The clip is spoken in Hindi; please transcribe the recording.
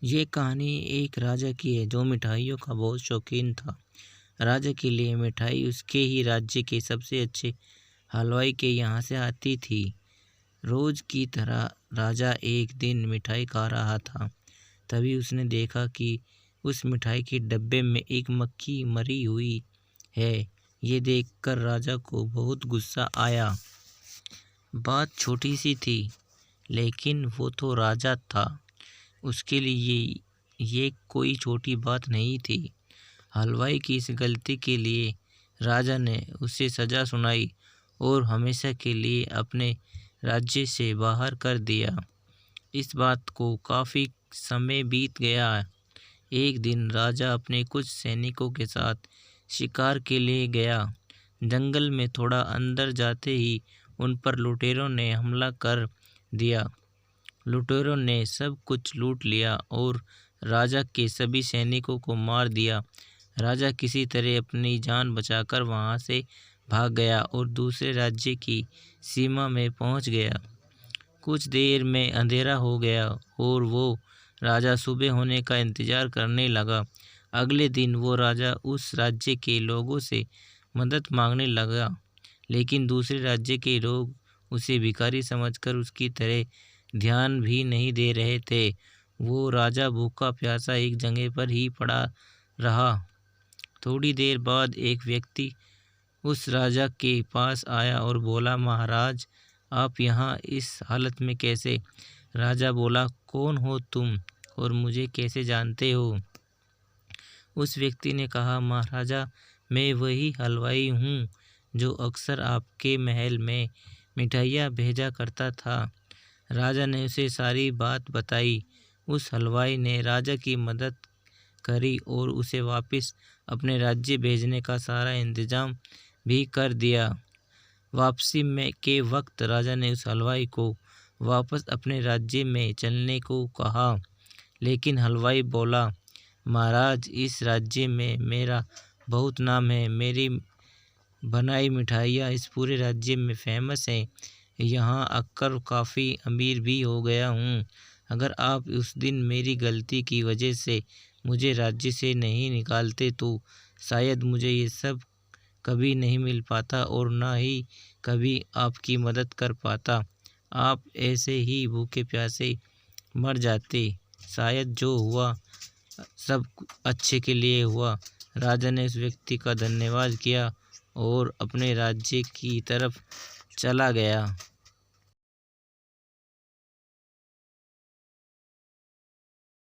ये कहानी एक राजा की है जो मिठाइयों का बहुत शौकीन था। राजा के लिए मिठाई उसके ही राज्य के सबसे अच्छे हलवाई के यहाँ से आती थी। रोज की तरह राजा एक दिन मिठाई खा रहा था। तभी उसने देखा कि उस मिठाई के डब्बे में एक मक्खी मरी हुई है। ये देखकर राजा को बहुत गुस्सा आया। बात छोटी सी थी, लेकिन वो तो राजा था। उसके लिए ये कोई छोटी बात नहीं थी। हलवाई की इस गलती के लिए राजा ने उसे सज़ा सुनाई और हमेशा के लिए अपने राज्य से बाहर कर दिया। इस बात को काफ़ी समय बीत गया। एक दिन राजा अपने कुछ सैनिकों के साथ शिकार के लिए गया। जंगल में थोड़ा अंदर जाते ही उन पर लुटेरों ने हमला कर दिया। लुटेरों ने सब कुछ लूट लिया और राजा के सभी सैनिकों को मार दिया। राजा किसी तरह अपनी जान बचाकर वहां से भाग गया और दूसरे राज्य की सीमा में पहुंच गया। कुछ देर में अंधेरा हो गया और वो राजा सुबह होने का इंतजार करने लगा। अगले दिन वो राजा उस राज्य के लोगों से मदद मांगने लगा, लेकिन दूसरे राज्य के लोग उसे भिखारी समझकर उसकी तरह ध्यान भी नहीं दे रहे थे। वो राजा भूखा प्यासा एक जगह पर ही पड़ा रहा। थोड़ी देर बाद एक व्यक्ति उस राजा के पास आया और बोला, महाराज, आप यहाँ इस हालत में कैसे? राजा बोला, कौन हो तुम और मुझे कैसे जानते हो? उस व्यक्ति ने कहा, महाराजा, मैं वही हलवाई हूँ जो अक्सर आपके महल में मिठाइयाँ भेजा करता था। राजा ने उसे सारी बात बताई। उस हलवाई ने राजा की मदद करी और उसे वापस अपने राज्य भेजने का सारा इंतजाम भी कर दिया। वापसी में के वक्त राजा ने उस हलवाई को वापस अपने राज्य में चलने को कहा, लेकिन हलवाई बोला, महाराज, इस राज्य में मेरा बहुत नाम है। मेरी बनाई मिठाइयाँ इस पूरे राज्य में फेमस हैं। यहाँ आकर काफ़ी अमीर भी हो गया हूँ। अगर आप उस दिन मेरी गलती की वजह से मुझे राज्य से नहीं निकालते तो शायद मुझे ये सब कभी नहीं मिल पाता और ना ही कभी आपकी मदद कर पाता। आप ऐसे ही भूखे प्यासे मर जाते। शायद जो हुआ सब अच्छे के लिए हुआ। राजा ने उस व्यक्ति का धन्यवाद किया और अपने राज्य की तरफ चला गया।